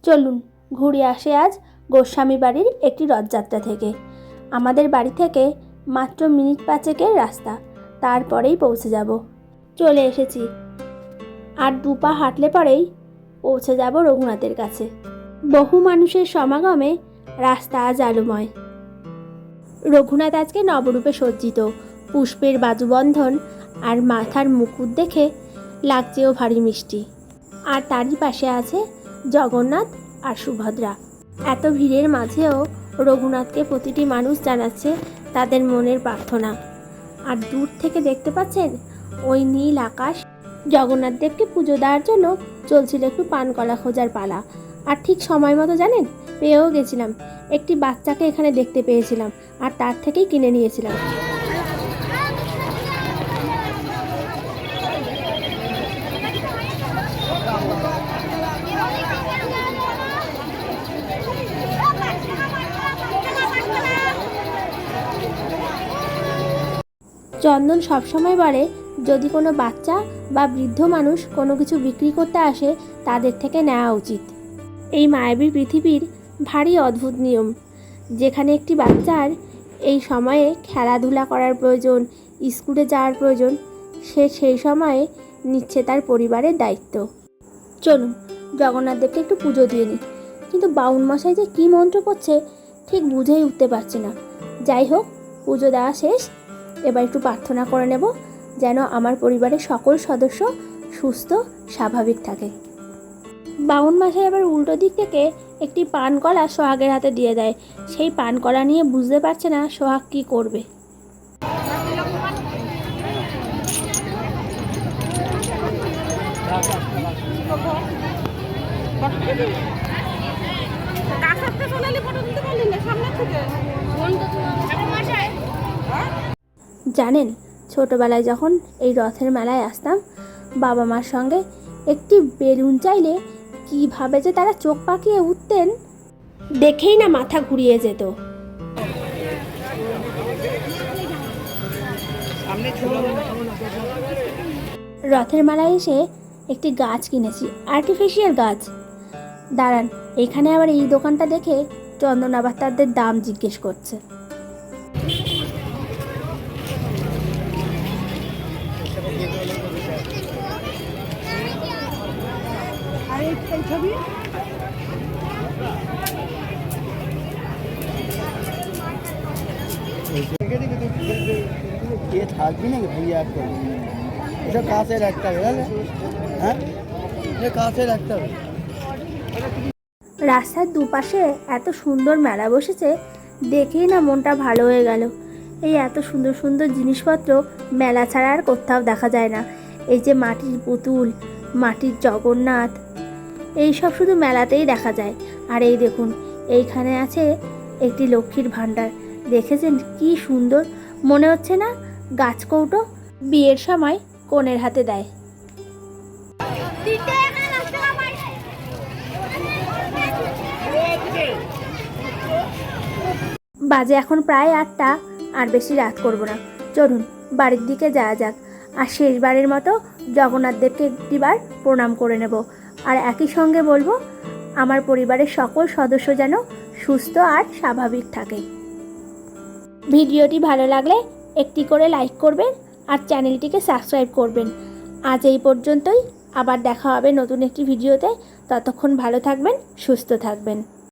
চলুন ঘুরে আসে আজ গোস্বামী বাড়ির একটি রথযাত্রা থেকে। আমাদের বাড়ি থেকে মাত্র মিনিট 5 রাস্তা, তারপরেই পৌঁছে যাব। চলে এসেছি, আর 2 পা হাঁটলে পরেই পৌঁছে যাব রঘুনাথের কাছে। বহু মানুষের সমাগমে রাস্তা আজ আলোময়। রঘুনাথ আজকে নবরূপে সজ্জিত, পুষ্পের বাজুবন্ধন আর মাথার মুকুট দেখে লাগছেও ভারী মিষ্টি। আর তারই পাশে আছে জগন্নাথ আর সুভদ্রা। এত ভিড়ের মাঝেও রঘুনাথকে প্রতিটি মানুষ জানাচ্ছে তাদের মনের প্রার্থনা। আর দূর থেকে দেখতে পাচ্ছেন ওই নীল আকাশ। জগন্নাথ দেবকে পুজো দেওয়ার জন্য চলছিল একটু পানকলা খোঁজার পালা। আর ঠিক সময় মতো জানেন পেয়েও গেছিলাম। একটি বাচ্চাকে এখানে দেখতে পেয়েছিলাম আর তার থেকেই কিনে নিয়েছিলাম। চন্দন সবসময় বলে যদি কোনো বাচ্চা বা বৃদ্ধ মানুষ কোনো কিছু বিক্রি করতে আসে তাদের থেকে নেওয়া উচিত। এই মায়াবী পৃথিবীর ভারী অদ্ভুত নিয়ম, যেখানে একটি বাচ্চার এই সময়ে খেলাধুলা করার প্রয়োজন, স্কুলে যাওয়ার প্রয়োজন, সে সেই সময়ে নিচ্ছে তার পরিবারের দায়িত্ব। চলুন জগন্নাথ দেবকে একটু পুজো দিয়ে নিই। কিন্তু বাউন মশাই যে কী মন্ত্র করছে ঠিক বুঝেই উঠতে পারছি না। যাই হোক, পুজো দেওয়া শেষ, এবার একটু প্রার্থনা করে নেব যেন আমার পরিবারের সকল সদস্য সুস্থ স্বাভাবিক থাকে। বাউন মশাই আবার উল্টো দিক থেকে একটি পানকলা সোহাগের হাতে দিয়ে দেয়। সেই পানকলা নিয়ে বুঝতে পারছে না সোহাগ কী করবে। জানেন, ছোটবেলায় যখন এই রথের মেলায় আসতাম বাবা মার সঙ্গে, একটি বেলুন চাইলে কীভাবে যে তারা চোখ পাকিয়ে উঠতেন, দেখেই না মাথা ঘুরিয়ে যেত। রথের মেলায় এসে একটি গাছ কিনেছি, আর্টিফিশিয়াল গাছ। দাঁড়ান, এখানে আবার এই দোকানটা দেখে চন্দন আবার তাদের দাম জিজ্ঞেস করছে। থাকবি নাকি ভাইয়া? এটা কাছে রাখতে হবে, হ্যাঁ কাছে রাখতে হবে। রাস্তার দুপাশে এত সুন্দর মেলা বসেছে, দেখেই না মনটা ভালো হয়ে গেল। এই এত সুন্দর সুন্দর জিনিসপত্র মেলা ছাড়া আর কোথাও দেখা যায় না। এই যে মাটির পুতুল, মাটির জগন্নাথ, এই সব শুধু মেলাতেই দেখা যায়। আর এই দেখুন, এইখানে আছে একটি লক্ষ্মীর ভাণ্ডার। দেখেছেন কি সুন্দর, মনে হচ্ছে না গাছকৌটো বিয়ের সময় কনের হাতে দেয়। বাজে এখন প্রায় 8টা, আর বেশি রাত করব না। চলুন বাড়ির দিকে যাওয়া যাক, আর শেষবারের মতো জগন্নাথ দেবকে একটিবার প্রণাম করে নেব। আর একই সঙ্গে বলবো আমার পরিবারের সকল সদস্য যেন সুস্থ আর স্বাভাবিক থাকে। ভিডিওটি ভালো লাগলে একটি করে লাইক করবেন আর চ্যানেলটিকে সাবস্ক্রাইব করবেন। আজ এই পর্যন্তই, আবার দেখা হবে নতুন একটি ভিডিওতে। ততক্ষণ ভালো থাকবেন, সুস্থ থাকবেন।